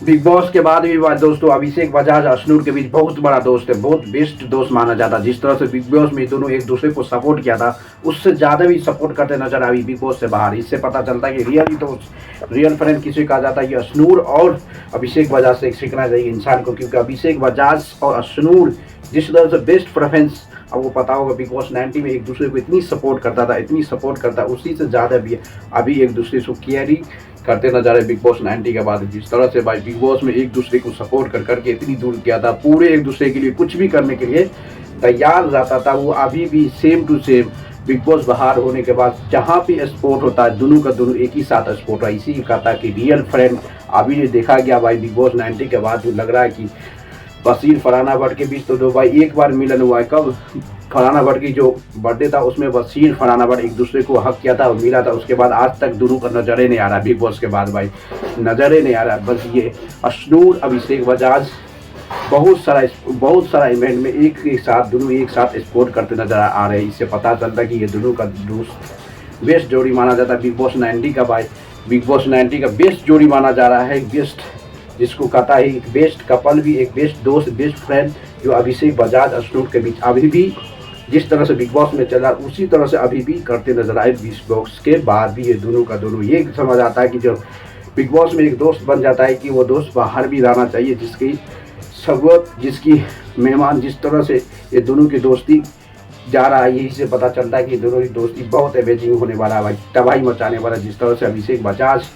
Big boss के बाद भी बात दोस्तों, अभिषेक बजाज अश्नूर के बीच बहुत बड़ा दोस्त है, बहुत बेस्ट दोस्त माना जाता है। जिस तरह से बिग बॉस में दोनों एक दूसरे को सपोर्ट किया था, उससे ज़्यादा भी सपोर्ट करते नजर आई बिग बॉस से बाहर। इससे पता चलता है कि रियली दोस्त, रियल फ्रेंड किसे कहा जाता है, ये अश्नूर और अभिषेक बजाज से सीखना चाहिए इंसान को, क्योंकि अभिषेक बजाज और अश्नूर जिस तरह से बेस्ट प्रेफरेंस, आपको पता होगा बिग बॉस 90 में एक दूसरे को इतनी सपोर्ट करता था, इतनी सपोर्ट करता, उसी से ज़्यादा भी अभी एक दूसरे को केयरिंग करते नजर आए बिग बॉस 90 के बाद। जिस तरह से भाई बिग बॉस में एक दूसरे को सपोर्ट कर करके इतनी दूर किया था, पूरे एक दूसरे के लिए कुछ भी करने के लिए तैयार रहता था, वो अभी भी same to same Bigg Boss बाहर होने के बाद जहाँ भी स्पोर्ट होता है, दोनों का दोनों एक ही साथ स्पोर्ट है। इसी कहता कि रियल फ्रेंड अभी देखा गया भाई बिग बॉस 90 के बाद। जो लग रहा है कि बशीर फरहाना भट्ट के बीच तो दो भाई एक बार मिलन हुआ है, कब फरहाना भट्ट की जो बर्थडे था उसमें बशीर फरहाना भट्ट एक दूसरे को हक किया था और मिला था। उसके बाद आज तक दोनों का नजरे नहीं आ रहा, बिग बॉस के बाद भाई नजरे नहीं आ रहा। बस ये अश्नूर अभिषेक बजाज बहुत सारा इवेंट में एक साथ दोनों एक साथ स्पोर्ट करते नजर आ रहे हैं। इससे पता चलता है कि ये दोनों का दोस्त बेस्ट जोड़ी माना जाता है बिग बॉस 90 का भाई। बिग बॉस 90 का बेस्ट जोड़ी माना जा रहा है, बेस्ट जिसको कहता है एक बेस्ट कपल भी, एक बेस्ट दोस्त, बेस्ट फ्रेंड, जो अभिषेक बजाज अश्नूर के बीच अभी भी जिस तरह से बिग बॉस में चला उसी तरह से अभी भी करते नजर आए। बिग बॉस के बाद भी ये दोनों का दोनों ये समझ आता है कि जब बिग बॉस में एक दोस्त बन जाता है कि वो दोस्त बाहर भी रहना चाहिए, जिसकी सबूत, जिसकी मेहमान, जिस तरह से ये दोनों की दोस्ती जा रहा है, यही से पता चलता है कि दोनों की दोस्ती बहुत अमेजिंग होने वाला है भाई, तबाही मचाने वाला। जिस तरह से अभिषेक बजाज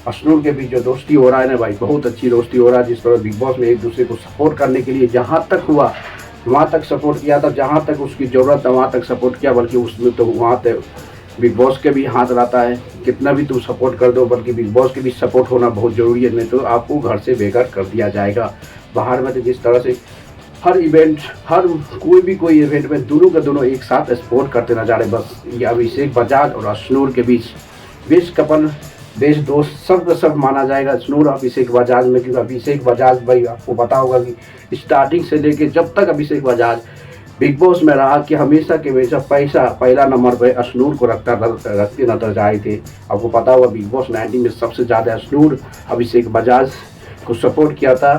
अश्नूर के बीच जो दोस्ती हो रहा है ना भाई, बहुत अच्छी दोस्ती हो रहा है। जिस तरह बिग बॉस में एक दूसरे को सपोर्ट करने के लिए जहाँ तक हुआ वहाँ तक सपोर्ट किया था, जहाँ तक उसकी ज़रूरत है वहाँ तक सपोर्ट किया, बल्कि उसमें तो वहाँ तक बिग बॉस के भी हाथ रहता है, कितना भी तुम सपोर्ट कर दो, बल्कि बिग बॉस के भी सपोर्ट होना बहुत ज़रूरी है, नहीं तो आपको घर से बेघर कर दिया जाएगा। बाहर में तो जिस तरह से हर इवेंट, हर कोई इवेंट में दोनों का दोनों एक साथ सपोर्ट करते नजर आए। बस ये अभिषेक बजाज और अश्नूर के बीच बेस्ट कपल, बेस्ट दोस्त सब माना जाएगा अश्नूर अभिषेक बजाज में। क्योंकि अभिषेक बजाज भाई आपको पता होगा कि स्टार्टिंग से लेके जब तक अभिषेक बजाज बिग बॉस में रहा कि हमेशा के हमेशा पहला नंबर पर अश्नूर को रखते नजर आए थे। आपको पता होगा बिग बॉस 90 में सबसे ज़्यादा अश्नूर अभिषेक बजाज को सपोर्ट किया था।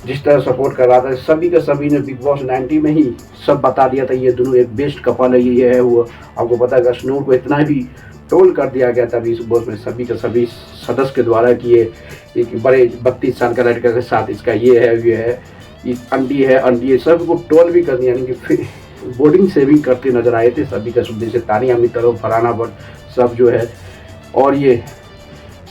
जिस तरह सपोर्ट कर रहा था सभी के सभी ने बिग बॉस 90 में ही सब बता दिया था, ये दोनों एक बेस्ट कपल है, ये है वो। आपको पता है कि अश्नूर को इतना भी ट्रोल कर दिया गया था बिग बॉस में सभी के सभी सदस्य के द्वारा कि ये एक बड़े 32 साल का लड़का के साथ इसका ये है, ये अंडी है, सबको ट्रोल भी कर दिया, यानी कि बोर्डिंग सेविंग करते नजर आए थे सभी का सुनने से। तानिया मित्तल, फरहाना भट्ट सब जो है, और ये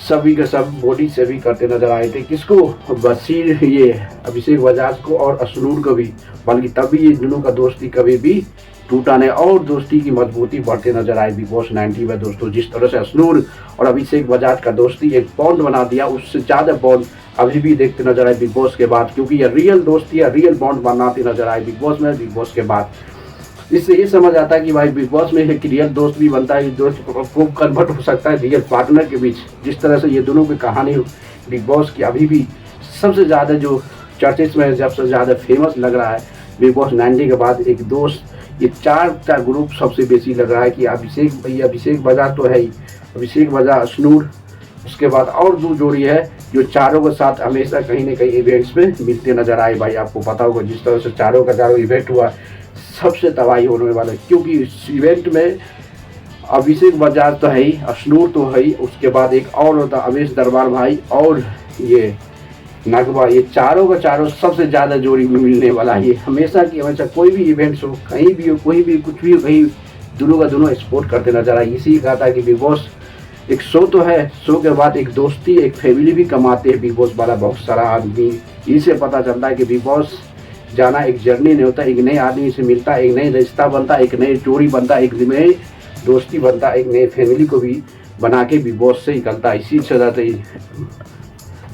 सभी के सब बॉडी से भी करते नजर आए थे। किसको? बशीर, ये अभिषेक बजाज को और अश्नूर को भी, बल्कि तभी ये दोनों का दोस्ती कभी भी टूटा नहीं और दोस्ती की मजबूती बढ़ते नजर आए बिग बॉस 90 में दोस्तों। जिस तरह से अश्नूर और अभिषेक बजाज का दोस्ती एक बॉन्ड बना दिया, उससे ज़्यादा बॉन्ड अभी भी देखते नजर आए बिग बॉस के बाद, क्योंकि ये रियल दोस्ती या रियल बॉन्ड बनाते नजर आए बिग बॉस में, बिग बॉस के बाद। इससे ये समझ आता है कि भाई बिग बॉस में एक रियल दोस्त भी बनता है, दोस्त को कन्वर्ट हो सकता है रियल पार्टनर के बीच। जिस तरह से ये दोनों की कहानी बिग बॉस की अभी भी सबसे ज़्यादा जो चर्चेस में सबसे ज़्यादा फेमस लग रहा है बिग बॉस 90 के बाद, एक दोस्त, ये चार ग्रुप सबसे बेसी लग रहा है कि अभिषेक बजाज तो है ही, अभिषेक बजाज अश्नूर, उसके बाद और दो जोड़ी है जो चारों के साथ हमेशा कहीं ना कहीं इवेंट्स में मिलते नजर आए भाई। आपको पता होगा जिस तरह से चारों का चारों इवेंट हुआ सबसे तबाही होने वाला है, क्योंकि इस इवेंट में अभिषेक बजाज तो है ही, अश्नूर तो है ही, उसके बाद एक और होता अवेश दरबार भाई और ये नगवा, ये चारों का चारों सबसे ज़्यादा जोड़ी में मिलने वाला है। ये हमेशा की हमेशा कोई भी इवेंट्स हो, कहीं भी हो, कोई भी कुछ भी हो, कहीं दोनों का दोनों सपोर्ट करते नजर आए। इसी कहा था कि बिग बॉस एक शो तो है, शो के बाद एक दोस्ती, एक फैमिली भी कमाते हैं बिग बॉस वाला बहुत सारा आदमी। इसे पता चलता है कि बिग बॉस जाना एक जर्नी नहीं होता, एक नए आदमी से मिलता, एक नई रिश्ता बनता, एक नई जोड़ी बनता, एक नई दोस्ती बनता, एक नई फैमिली को भी बना के बिग बॉस से निकलता। इसी से ही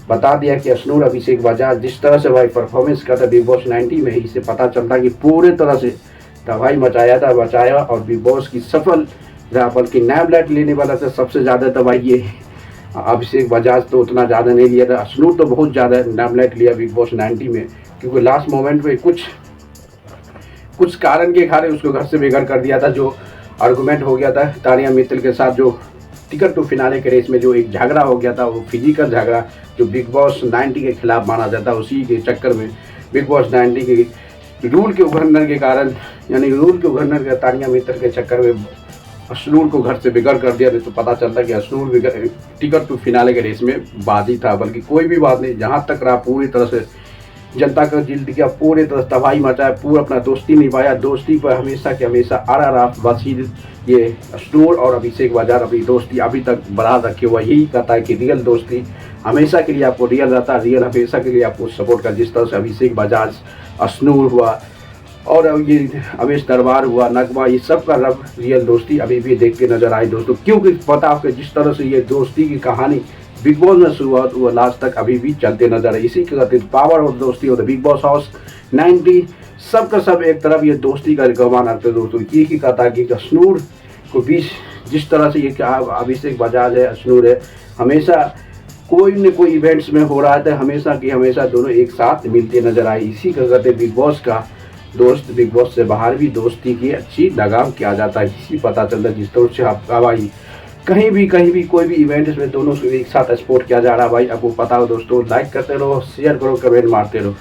बता दिया कि अश्नूर अभिषेक बजाज जिस तरह से भाई परफॉर्मेंस करता बिग बॉस 90 में, इससे पता चलता कि पूरे तरह से तबाही बचाया और बिग बॉस की सफल रहा, बल्कि नामलाइट लेने वाला था सबसे ज़्यादा तबाही ये अभिषेक बजाज तो उतना ज़्यादा नहीं लिया था, अश्नूर तो बहुत ज़्यादा नामलाइट लिया बिग बॉस 90 में, क्योंकि लास्ट मोमेंट में कुछ कारण के कारण उसको घर से बेघर कर दिया था। जो आर्गूमेंट हो गया था तानिया मित्तल के साथ, जो टिकट टू फिनाले के रेस में जो एक झगड़ा हो गया था, वो फिजिकल झगड़ा जो बिग बॉस 90 के खिलाफ माना जाता है, उसी के चक्कर में बिग बॉस 90 के रूल के उल्लंघन के कारण, यानी रूल के उल्लंघन के तानिया मित्र के चक्कर में अश्नूर को घर से बेघर कर दिया। तो पता चलता कि अश्नूर टिकट टू फिनाले के रेस में बाजी था, बल्कि कोई भी बात नहीं, जहाँ तक रहा पूरी तरह से जनता का दिल दिया, पूरी तरह तबाही मचाया, पूरा अपना दोस्ती निभाया। दोस्ती पर हमेशा के हमेशा आरा रात वसील ये अश्नूर और अभिषेक बजाज अपनी दोस्ती अभी तक बढ़ा रखे हुआ। यही कहता है कि रियल दोस्ती हमेशा के लिए आपको रियल रहता है, रियल हमेशा के लिए आपको सपोर्ट कर। जिस तरह से अभिषेक बजाज, अश्नूर हुआ और ये अवेश दरबार हुआ, नगमा, ये सब का रब रियल दोस्ती अभी भी देखते नजर आए दोस्तों। क्योंकि पता आपको जिस तरह से ये दोस्ती की कहानी बिग बॉस में शुरुआत हुआ, लास्ट तक अभी भी चलते नजर आए। इसी के खातिर पावर और दोस्ती और बिग बॉस हाउस 90 सब का सब एक तरफ ये दोस्ती का गवान रखते दोस्तों। ये ही कहता कि अश्नूर को बीच जिस तरह से ये अभिषेक बजाज है, अश्नूर है, हमेशा कोई न कोई इवेंट्स में हो रहा था, हमेशा की हमेशा दोनों एक साथ मिलते नजर आए। इसी के कहते बिग बॉस का दोस्त बिग बॉस से बाहर भी दोस्ती की अच्छी लगाव किया जाता है। इसी पता चलता है जिस तरह से आप भाई कहीं भी कोई भी इवेंट्स में दोनों से एक साथ सपोर्ट किया जा रहा है। भाई आपको पता हो दोस्तों, लाइक करते रहो, शेयर करो, कमेंट मारते रहो।